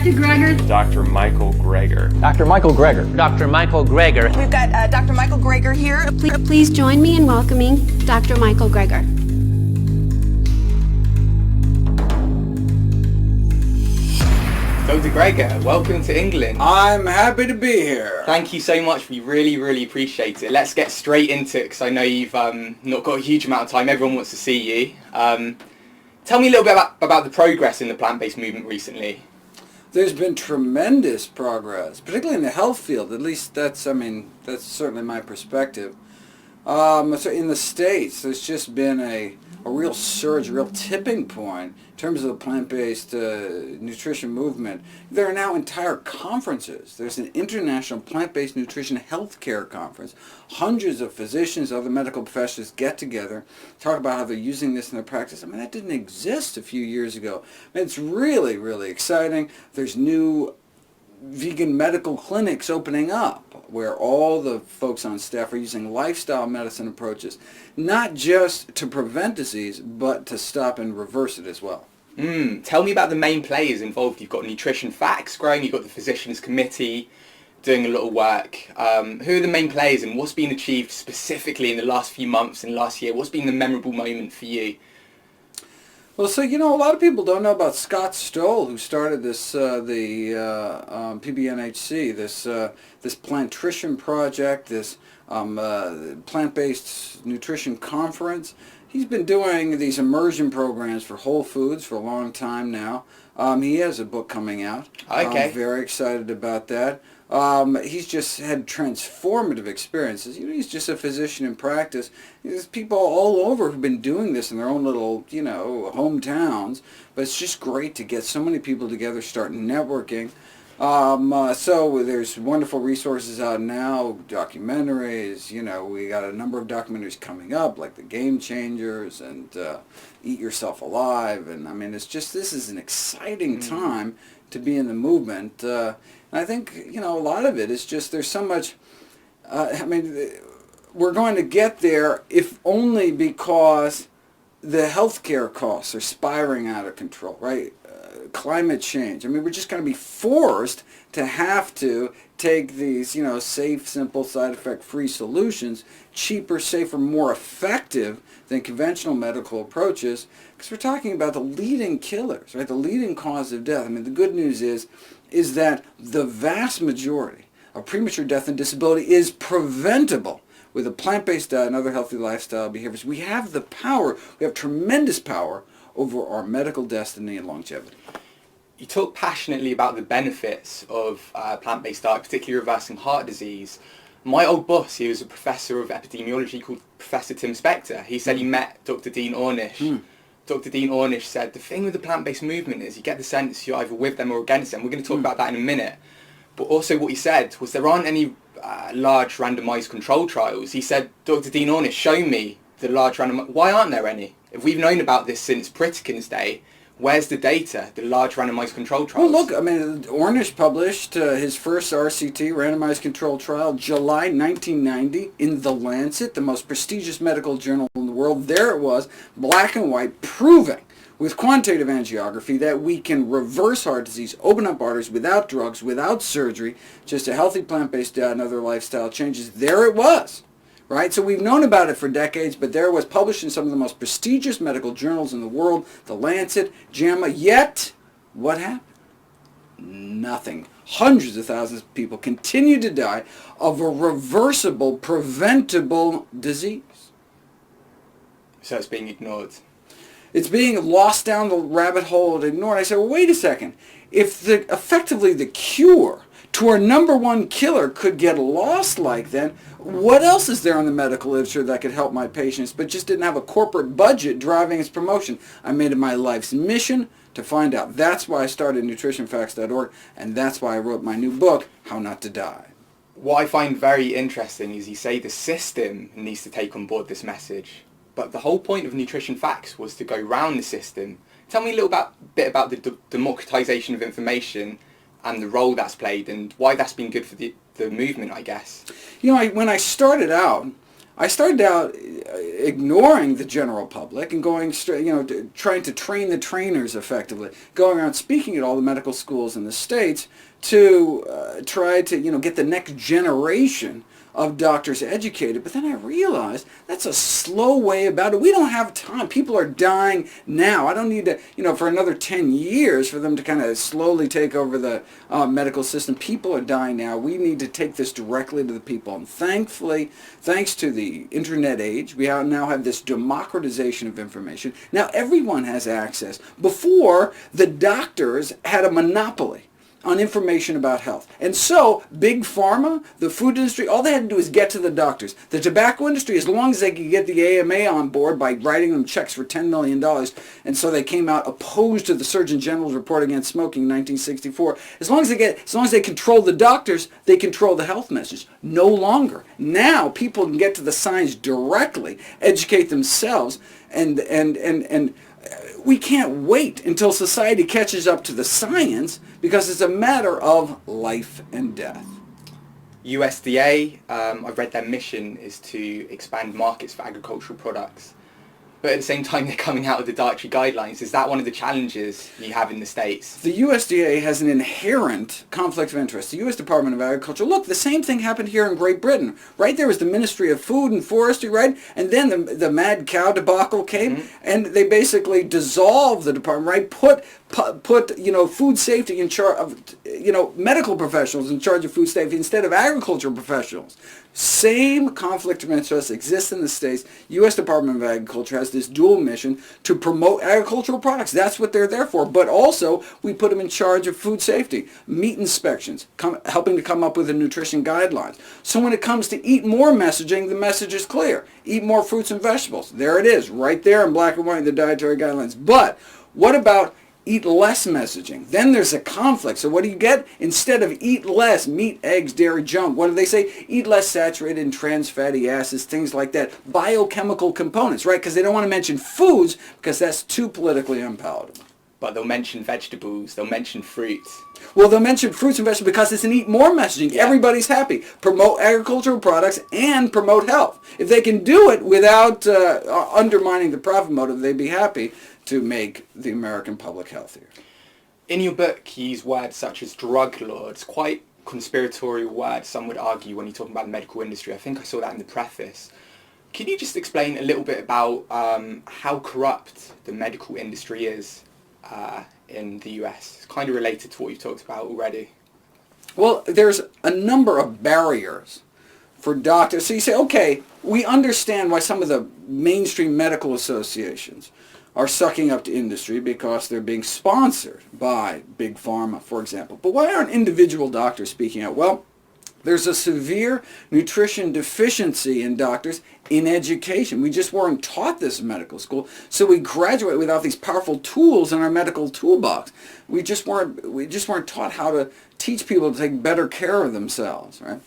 Dr. Greger. Dr. Michael Greger. Dr. Michael Greger. Dr. Michael Greger. We've got Dr. Michael Greger here. Please join me in welcoming Dr. Michael Greger. Dr. Greger, welcome to England. I'm happy to be here. Thank you so much. We really appreciate it. Let's get straight into it because I know you've not got a huge amount of time. Everyone wants to see you. Tell me a little bit about the progress in the plant-based movement recently. There's been tremendous progress, particularly in the health field. At least that's certainly my perspective. So in the States, there's just been a real surge, a real tipping point in terms of the plant-based nutrition movement. There are now entire conferences. There's an international plant-based nutrition healthcare conference. Hundreds of physicians, other medical professionals get together, talk about how they're using this in their practice. I mean, that didn't exist a few years ago. I mean, it's really exciting. There's new vegan medical clinics opening up where all the folks on staff are using lifestyle medicine approaches, not just to prevent disease, but to stop and reverse it as well. Tell me about the main players involved. You've got Nutrition Facts growing, you've got the Physicians Committee doing a lot of work. Who are the main players and what's been achieved specifically in the last few months and last year? What's been the memorable moment for you? Well, so, a lot of people don't know about Scott Stoll, who started this, PBNHC, this plantrition project, this plant-based nutrition conference. He's been doing these immersion programs for Whole Foods for a long time now. He has a book coming out. Okay. I'm very excited about that. He's just had transformative experiences. He's just a physician in practice. There's people all over who've been doing this in their own little, hometowns. But it's just great to get so many people together, start networking. So there's wonderful resources out now, documentaries. We got a number of documentaries coming up, like The Game Changers and Eat Yourself Alive. And I mean, this is an exciting time to be in the movement. I think, a lot of it is just there's so much, we're going to get there if only because the healthcare costs are spiraling out of control, right? Climate change. We're just going to be forced to have to take these, safe, simple, side effect-free solutions, cheaper, safer, more effective than conventional medical approaches, because we're talking about the leading killers, right? The leading cause of death. The good news is that the vast majority of premature death and disability is preventable with a plant-based diet and other healthy lifestyle behaviors. We have the power, we have tremendous power over our medical destiny and longevity. You talk passionately about the benefits of plant-based diet, particularly reversing heart disease. My old boss, he was a professor of epidemiology called Professor Tim Spector. He said he met Dr. Dean Ornish. Dr. Dean Ornish said the thing with the plant-based movement is you get the sense you're either with them or against them. We're going to talk about that in a minute. But also what he said was there aren't any large randomised control trials. He said, Dr. Dean Ornish, show me the large randomised... Why aren't there any? If we've known about this since Pritikin's day, where's the data, the large randomised control trials? Well, look, Ornish published his first RCT, randomised control trial, July 1990 in The Lancet, the most prestigious medical journal in the world. There it was, black and white, proving with quantitative angiography that we can reverse heart disease, open up arteries without drugs, without surgery, just a healthy plant-based diet and other lifestyle changes. There it was. Right? So we've known about it for decades, but there it was, published in some of the most prestigious medical journals in the world, The Lancet, JAMA, yet what happened? Nothing. Hundreds of thousands of people continue to die of a reversible, preventable disease. So it's being ignored. It's being lost down the rabbit hole and ignored. I said, well, wait a second. If effectively the cure to our number one killer could get lost like that, what else is there on the medical literature that could help my patients but just didn't have a corporate budget driving its promotion? I made it my life's mission to find out. That's why I started nutritionfacts.org, and that's why I wrote my new book, How Not to Die. What I find very interesting is you say the system needs to take on board this message, but the whole point of Nutrition Facts was to go round the system. Tell me a little bit about the democratization of information and the role that's played and why that's been good for the movement, I guess. When I started out, I started out ignoring the general public and going straight, trying to train the trainers effectively, going around speaking at all the medical schools in the States to try to, get the next generation of doctors educated. But then I realized that's a slow way about it. We don't have time. People are dying now. I don't need to, for another 10 years for them to kind of slowly take over the medical system. People are dying now. We need to take this directly to the people. And thankfully, thanks to the internet age, we now have this democratization of information. Now everyone has access. Before, the doctors had a monopoly on information about health. And so, big pharma, the food industry, all they had to do is get to the doctors. The tobacco industry, as long as they could get the AMA on board by writing them checks for $10 million, and so they came out opposed to the Surgeon General's report against smoking in 1964. As long as they control the doctors, they control the health message. No longer. Now, people can get to the science directly, educate themselves, and we can't wait until society catches up to the science because it's a matter of life and death. USDA, I've read their mission is to expand markets for agricultural products. But at the same time, they're coming out with the dietary guidelines. Is that one of the challenges you have in the States? The USDA has an inherent conflict of interest. The U.S. Department of Agriculture, look, the same thing happened here in Great Britain. Right there was the Ministry of Food and Forestry, right? And then the mad cow debacle came, and they basically dissolved the department, right? Put food safety in charge of, medical professionals in charge of food safety instead of agricultural professionals. Same conflict of interest exists in the States. U.S. Department of Agriculture has this dual mission to promote agricultural products. That's what they're there for. But also, we put them in charge of food safety, meat inspections, helping to come up with the nutrition guidelines. So when it comes to eat more messaging, the message is clear. Eat more fruits and vegetables. There it is, right there in black and white in the dietary guidelines. But what about eat less messaging? Then there's a conflict. So what do you get? Instead of eat less meat, eggs, dairy, junk, what do they say? Eat less saturated and trans fatty acids, things like that. Biochemical components, right? Because they don't want to mention foods because that's too politically unpalatable. But they'll mention vegetables, they'll mention fruits. Well, they'll mention fruits and vegetables because it's an eat more messaging. Yeah. Everybody's happy. Promote agricultural products and promote health. If they can do it without undermining the profit motive, they'd be happy to make the American public healthier. In your book, you use words such as drug lords, quite conspiratorial words, some would argue, when you're talking about the medical industry. I think I saw that in the preface. Can you just explain a little bit about how corrupt the medical industry is in the US? It's kind of related to what you've talked about already. Well, there's a number of barriers for doctors. So you say, okay, we understand why some of the mainstream medical associations are sucking up to industry because they're being sponsored by big pharma, for example. But why aren't individual doctors speaking out? Well, there's a severe nutrition deficiency in doctors in education. We just weren't taught this in medical school, so we graduate without these powerful tools in our medical toolbox. We just weren't taught how to teach people to take better care of themselves, right?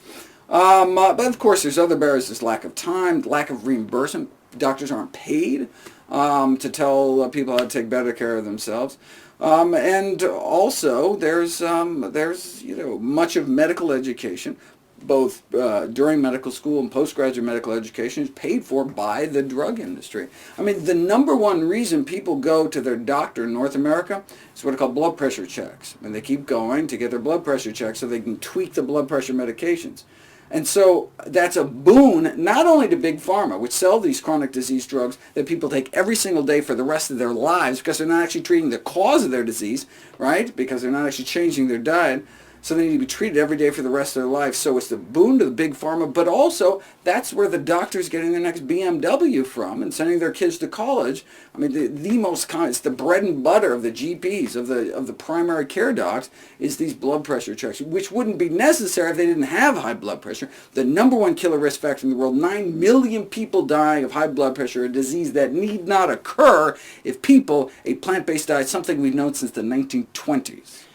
But of course, there's other barriers. There's lack of time, lack of reimbursement. Doctors aren't paid to tell people how to take better care of themselves. And also, there's much of medical education, both during medical school and postgraduate medical education, is paid for by the drug industry. I mean, the number one reason people go to their doctor in North America is what are called blood pressure checks. And they keep going to get their blood pressure checked so they can tweak the blood pressure medications. And so that's a boon not only to big pharma, which sell these chronic disease drugs that people take every single day for the rest of their lives because they're not actually treating the cause of their disease, right? Because they're not actually changing their diet. So they need to be treated every day for the rest of their life. So it's the boon to the big pharma, but also that's where the doctor's getting their next BMW from and sending their kids to college. I mean, it's the bread and butter of the GPs, of the primary care docs, is these blood pressure checks, which wouldn't be necessary if they didn't have high blood pressure. The number one killer risk factor in the world, 9 million people dying of high blood pressure, a disease that need not occur if people ate plant-based diet, something we've known since the 1920s.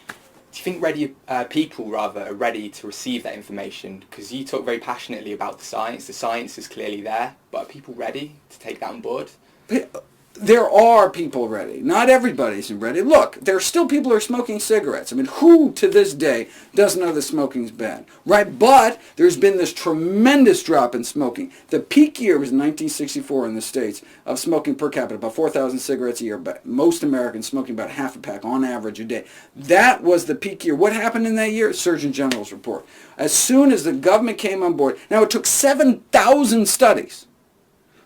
Do you think people are ready to receive that information? Because you talk very passionately about the science. The science is clearly there, but are people ready to take that on board? there are people ready. Not everybody isn't ready. Look, there are still people who are smoking cigarettes. I mean, who to this day doesn't know that smoking's bad, right? But there's been this tremendous drop in smoking. The peak year was 1964 in the States of smoking per capita, about 4,000 cigarettes a year. But most Americans smoking about half a pack on average a day. That was the peak year. What happened in that year? Surgeon General's report. As soon as the government came on board, now it took 7,000 studies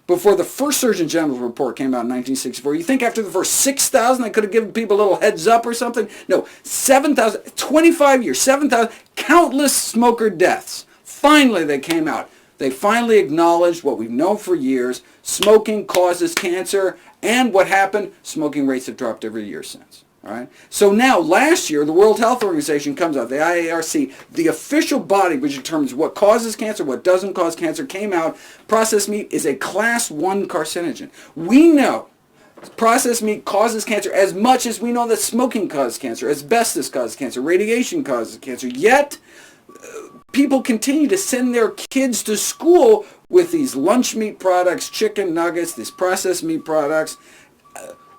before the first Surgeon General's report came out in 1964. You think after the first 6,000 they could have given people a little heads up or something? No, 7,000, 25 years, 7,000, countless smoker deaths. Finally they came out. They finally acknowledged what we've known for years. Smoking causes cancer, and what happened? Smoking rates have dropped every year since. All right. So now, last year, the World Health Organization comes out, the IARC, the official body which determines what causes cancer, what doesn't cause cancer, came out. Processed meat is a class 1 carcinogen. We know processed meat causes cancer as much as we know that smoking causes cancer, asbestos causes cancer, radiation causes cancer. Yet, people continue to send their kids to school with these lunch meat products, chicken nuggets, these processed meat products.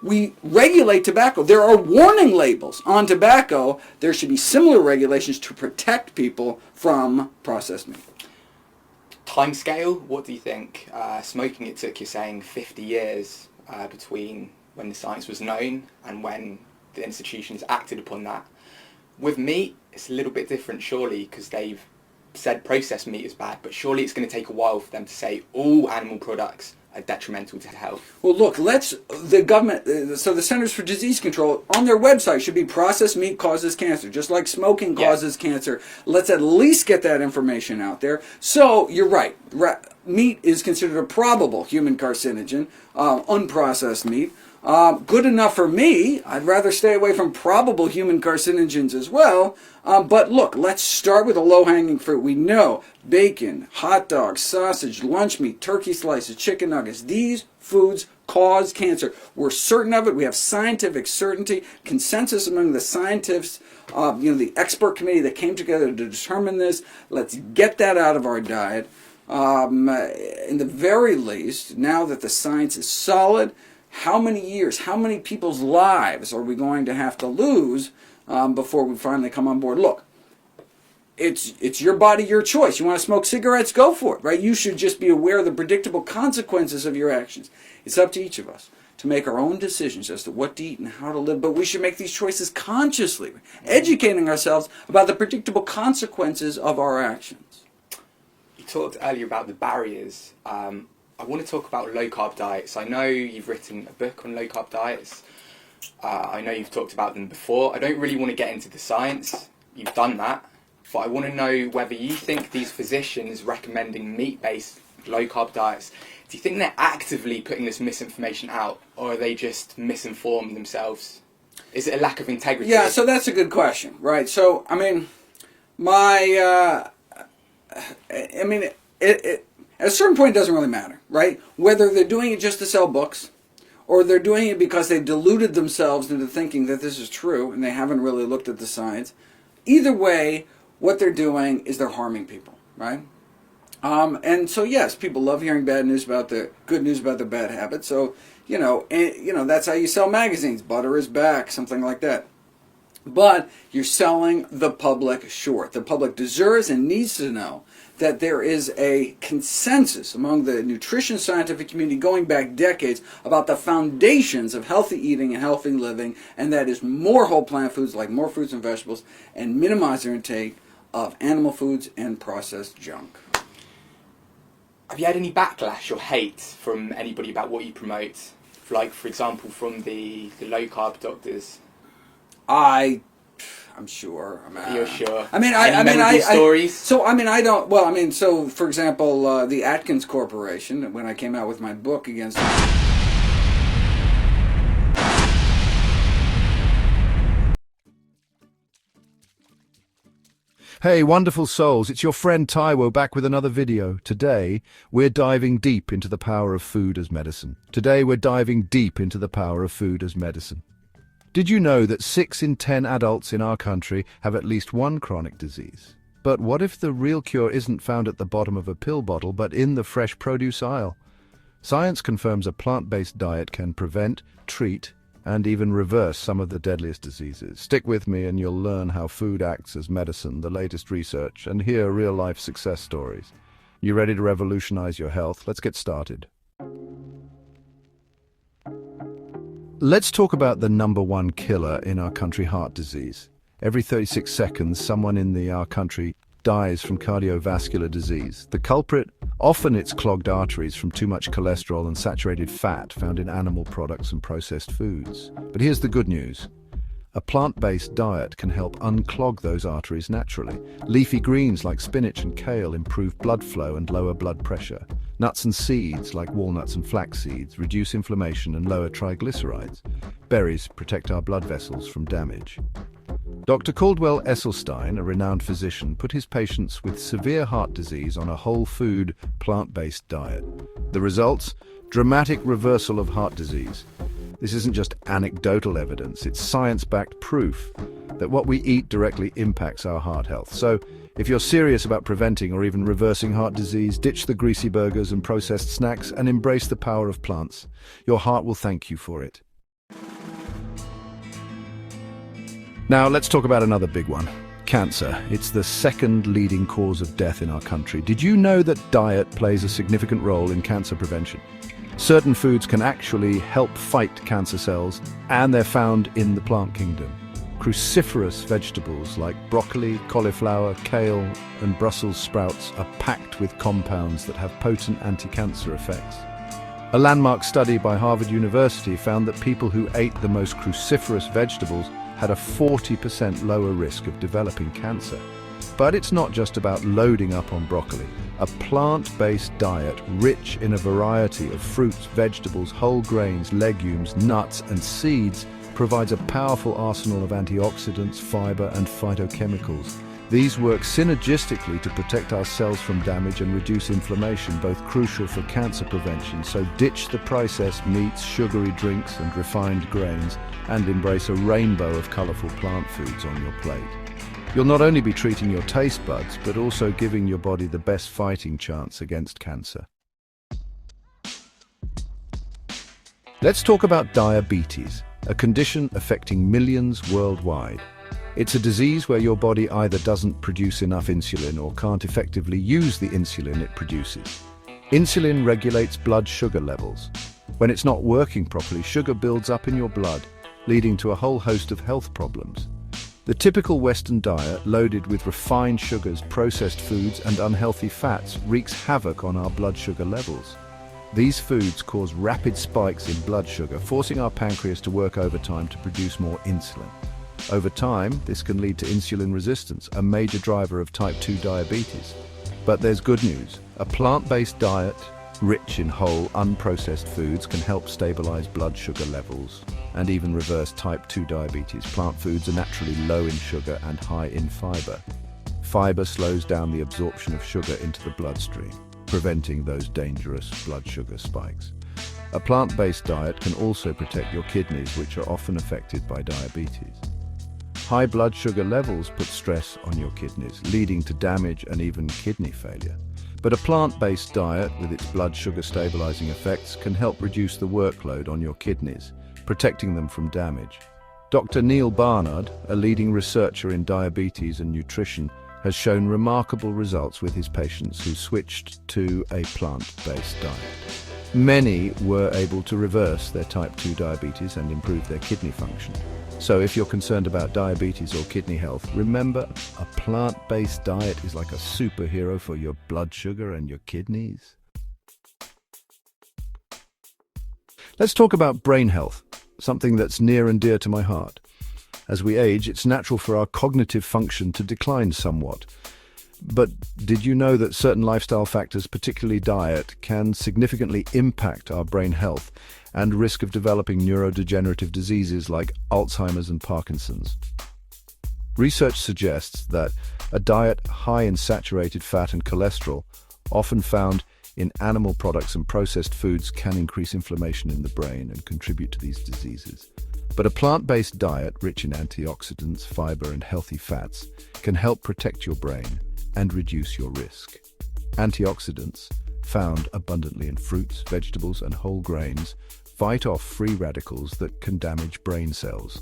We regulate tobacco. There are warning labels on tobacco. There should be similar regulations to protect people from processed meat. Time scale, what do you think? Smoking, it took, you're saying, 50 years between when the science was known and when the institutions acted upon that. With meat, it's a little bit different, surely, because they've said processed meat is bad, but surely it's going to take a while for them to say all animal products are detrimental to health. Well, look, the government, so the Centers for Disease Control, on their website should be processed meat causes cancer, just like smoking causes cancer. Let's at least get that information out there. So, you're right. Meat is considered a probable human carcinogen, unprocessed meat. Good enough for me. I'd rather stay away from probable human carcinogens as well. But look, let's start with a low-hanging fruit. We know bacon, hot dogs, sausage, lunch meat, turkey slices, chicken nuggets. These foods cause cancer. We're certain of it. We have scientific certainty, consensus among the scientists, the expert committee that came together to determine this. Let's get that out of our diet. In the very least, now that the science is solid, how many years, how many people's lives are we going to have to lose before we finally come on board? Look, it's your body, your choice. You want to smoke cigarettes? Go for it, right? You should just be aware of the predictable consequences of your actions. It's up to each of us to make our own decisions as to what to eat and how to live, but we should make these choices consciously, educating ourselves about the predictable consequences of our actions. You talked earlier about the barriers. I want to talk about low-carb diets. I know you've written a book on low-carb diets. I know you've talked about them before. I don't really want to get into the science. You've done that. But I want to know whether you think these physicians recommending meat-based low-carb diets, do you think they're actively putting this misinformation out, or are they just misinformed themselves? Is it a lack of integrity? Yeah, so that's a good question, right? So, I mean, at a certain point, it doesn't really matter, right? Whether they're doing it just to sell books, or they're doing it because they deluded themselves into thinking that this is true, and they haven't really looked at the science. Either way, what they're doing is they're harming people, right? And so, yes, people love hearing good news about their bad habits. So, that's how you sell magazines. Butter is back, something like that. But you're selling the public short. The public deserves and needs to know that there is a consensus among the nutrition scientific community going back decades about the foundations of healthy eating and healthy living, and that is more whole plant foods like more fruits and vegetables, and minimize their intake of animal foods and processed junk. Have you had any backlash or hate from anybody about what you promote? Like, for example, from the low-carb doctors? I'm sure. You're sure? Stories? So, for example, the Atkins Corporation, when I came out with my book against... Hey, wonderful souls, it's your friend Taiwo back with another video. Today, we're diving deep into the power of food as medicine. Did you know that 6 in 10 adults in our country have at least one chronic disease? But what if the real cure isn't found at the bottom of a pill bottle, but in the fresh produce aisle? Science confirms a plant-based diet can prevent, treat, and even reverse some of the deadliest diseases. Stick with me and you'll learn how food acts as medicine, the latest research, and hear real-life success stories. You ready to revolutionize your health? Let's get started. Let's talk about the number one killer in our country, heart disease. Every 36 seconds, someone in our country dies from cardiovascular disease. The culprit? Often it's clogged arteries from too much cholesterol and saturated fat found in animal products and processed foods. But here's the good news. A plant-based diet can help unclog those arteries naturally. Leafy greens like spinach and kale improve blood flow and lower blood pressure. Nuts and seeds like walnuts and flax seeds reduce inflammation and lower triglycerides. Berries protect our blood vessels from damage. Dr. Caldwell Esselstyn, a renowned physician, put his patients with severe heart disease on a whole food, plant-based diet. The results? Dramatic reversal of heart disease. This isn't just anecdotal evidence, it's science-backed proof that what we eat directly impacts our heart health. So, if you're serious about preventing or even reversing heart disease, ditch the greasy burgers and processed snacks and embrace the power of plants. Your heart will thank you for it. Now, let's talk about another big one. Cancer. It's the second leading cause of death in our country. Did you know that diet plays a significant role in cancer prevention? Certain foods can actually help fight cancer cells, and they're found in the plant kingdom. Cruciferous vegetables like broccoli, cauliflower, kale, and Brussels sprouts are packed with compounds that have potent anti-cancer effects. A landmark study by Harvard University found that people who ate the most cruciferous vegetables had a 40% lower risk of developing cancer. But it's not just about loading up on broccoli. A plant-based diet rich in a variety of fruits, vegetables, whole grains, legumes, nuts, and seeds provides a powerful arsenal of antioxidants, fiber, and phytochemicals. These work synergistically to protect our cells from damage and reduce inflammation, both crucial for cancer prevention. So ditch the processed meats, sugary drinks, and refined grains, and embrace a rainbow of colorful plant foods on your plate. You'll not only be treating your taste buds, but also giving your body the best fighting chance against cancer. Let's talk about diabetes, a condition affecting millions worldwide. It's a disease where your body either doesn't produce enough insulin or can't effectively use the insulin it produces. Insulin regulates blood sugar levels. When it's not working properly, sugar builds up in your blood, leading to a whole host of health problems. The typical Western diet, loaded with refined sugars, processed foods, and unhealthy fats, wreaks havoc on our blood sugar levels. These foods cause rapid spikes in blood sugar, forcing our pancreas to work overtime to produce more insulin. Over time, this can lead to insulin resistance, a major driver of type 2 diabetes. But there's good news. A plant-based diet, rich in whole, unprocessed foods, can help stabilize blood sugar levels and even reverse type 2 diabetes. Plant foods are naturally low in sugar and high in fiber. Fiber slows down the absorption of sugar into the bloodstream, preventing those dangerous blood sugar spikes. A plant-based diet can also protect your kidneys, which are often affected by diabetes. High blood sugar levels put stress on your kidneys, leading to damage and even kidney failure. But a plant-based diet, with its blood sugar stabilizing effects, can help reduce the workload on your kidneys, protecting them from damage. Dr. Neil Barnard, a leading researcher in diabetes and nutrition, has shown remarkable results with his patients who switched to a plant-based diet. Many were able to reverse their type 2 diabetes and improve their kidney function. So if you're concerned about diabetes or kidney health, remember, a plant-based diet is like a superhero for your blood sugar and your kidneys. Let's talk about brain health, something that's near and dear to my heart. As we age, it's natural for our cognitive function to decline somewhat. But did you know that certain lifestyle factors, particularly diet, can significantly impact our brain health and risk of developing neurodegenerative diseases like Alzheimer's and Parkinson's? Research suggests that a diet high in saturated fat and cholesterol, often found in animal products and processed foods, can increase inflammation in the brain and contribute to these diseases. But a plant-based diet rich in antioxidants, fiber, and healthy fats can help protect your brain and reduce your risk. Antioxidants, found abundantly in fruits, vegetables, and whole grains, fight off free radicals that can damage brain cells.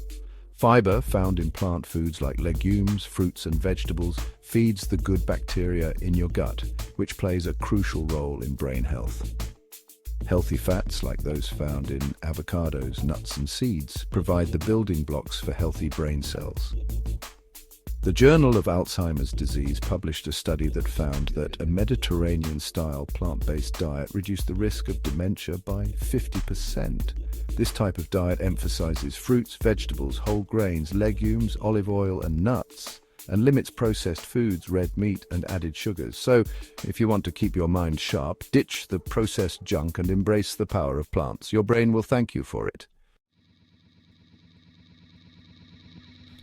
Fiber, found in plant foods like legumes, fruits, and vegetables, feeds the good bacteria in your gut, which plays a crucial role in brain health. Healthy fats, like those found in avocados, nuts, and seeds, provide the building blocks for healthy brain cells. The Journal of Alzheimer's Disease published a study that found that a Mediterranean-style plant-based diet reduced the risk of dementia by 50%. This type of diet emphasizes fruits, vegetables, whole grains, legumes, olive oil, and nuts, and limits processed foods, red meat, and added sugars. So, if you want to keep your mind sharp, ditch the processed junk and embrace the power of plants. Your brain will thank you for it.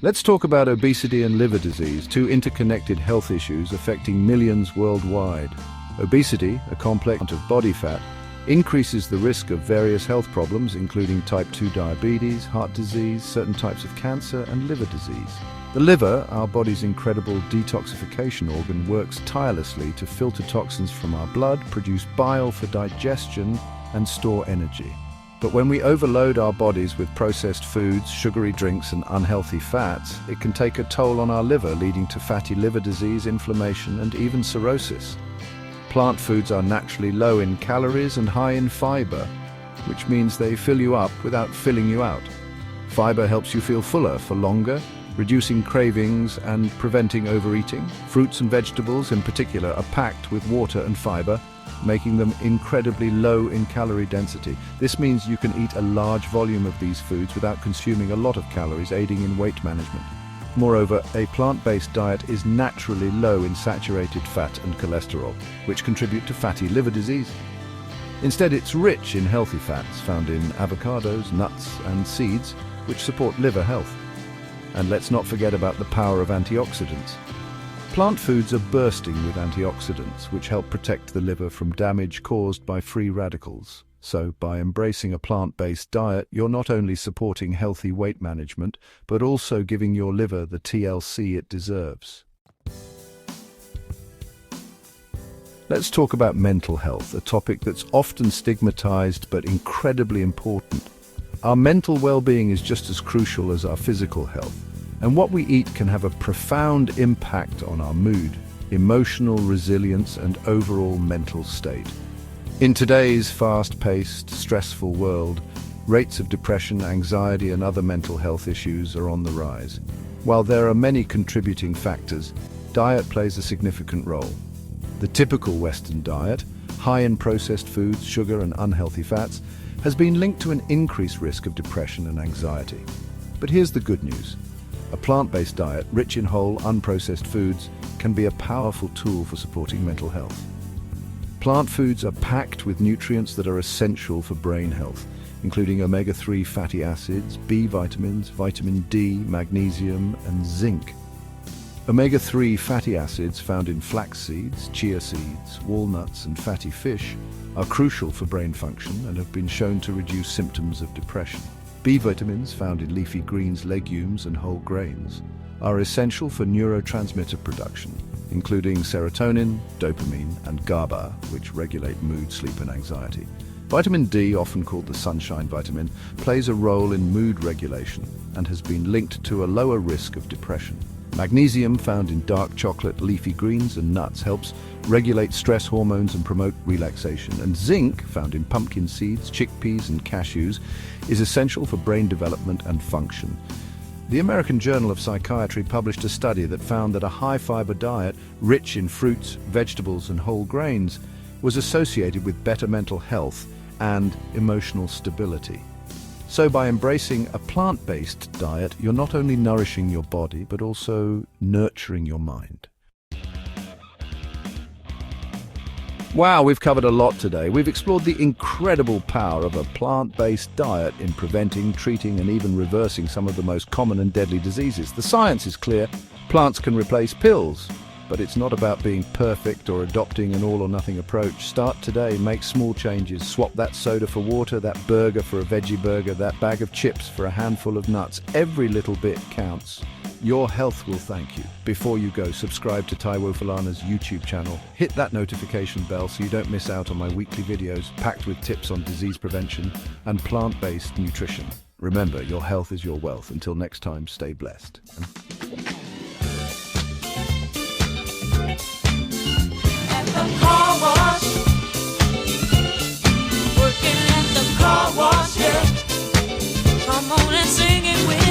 Let's talk about obesity and liver disease, two interconnected health issues affecting millions worldwide. Obesity, a complex amount of body fat, increases the risk of various health problems, including type 2 diabetes, heart disease, certain types of cancer, and liver disease. The liver, our body's incredible detoxification organ, works tirelessly to filter toxins from our blood, produce bile for digestion, and store energy. But when we overload our bodies with processed foods, sugary drinks, and unhealthy fats, it can take a toll on our liver, leading to fatty liver disease, inflammation, and even cirrhosis. Plant foods are naturally low in calories and high in fiber, which means they fill you up without filling you out. Fiber helps you feel fuller for longer, reducing cravings and preventing overeating. Fruits and vegetables in particular are packed with water and fiber, making them incredibly low in calorie density. This means you can eat a large volume of these foods without consuming a lot of calories, aiding in weight management. Moreover, a plant-based diet is naturally low in saturated fat and cholesterol, which contribute to fatty liver disease. Instead, it's rich in healthy fats found in avocados, nuts, and seeds, which support liver health. And let's not forget about the power of antioxidants. Plant foods are bursting with antioxidants, which help protect the liver from damage caused by free radicals. So, by embracing a plant-based diet, you're not only supporting healthy weight management, but also giving your liver the TLC it deserves. Let's talk about mental health, a topic that's often stigmatized but incredibly important. Our mental well-being is just as crucial as our physical health, and what we eat can have a profound impact on our mood, emotional resilience, and overall mental state. In today's fast-paced, stressful world, rates of depression, anxiety, and other mental health issues are on the rise. While there are many contributing factors, diet plays a significant role. The typical Western diet, high in processed foods, sugar, and unhealthy fats, has been linked to an increased risk of depression and anxiety. But here's the good news. A plant-based diet, rich in whole, unprocessed foods, can be a powerful tool for supporting mental health. Plant foods are packed with nutrients that are essential for brain health, including omega-3 fatty acids, B vitamins, vitamin D, magnesium, and zinc. Omega-3 fatty acids found in flax seeds, chia seeds, walnuts, and fatty fish are crucial for brain function and have been shown to reduce symptoms of depression. B vitamins, found in leafy greens, legumes, and whole grains, are essential for neurotransmitter production, including serotonin, dopamine, and GABA, which regulate mood, sleep, and anxiety. Vitamin D, often called the sunshine vitamin, plays a role in mood regulation and has been linked to a lower risk of depression. Magnesium, found in dark chocolate, leafy greens, and nuts, helps regulate stress hormones and promote relaxation. And zinc, found in pumpkin seeds, chickpeas, and cashews, is essential for brain development and function. The American Journal of Psychiatry published a study that found that a high-fiber diet, rich in fruits, vegetables, and whole grains, was associated with better mental health and emotional stability. So by embracing a plant-based diet, you're not only nourishing your body, but also nurturing your mind. Wow, we've covered a lot today. We've explored the incredible power of a plant-based diet in preventing, treating, and even reversing some of the most common and deadly diseases. The science is clear. Plants can replace pills. But it's not about being perfect or adopting an all-or-nothing approach. Start today, make small changes. Swap that soda for water, that burger for a veggie burger, that bag of chips for a handful of nuts. Every little bit counts. Your health will thank you. Before you go, subscribe to Taiwo Falana's YouTube channel. Hit that notification bell so you don't miss out on my weekly videos packed with tips on disease prevention and plant-based nutrition. Remember, your health is your wealth. Until next time, stay blessed. At the car wash, working at the car wash, yeah. Come on and sing it with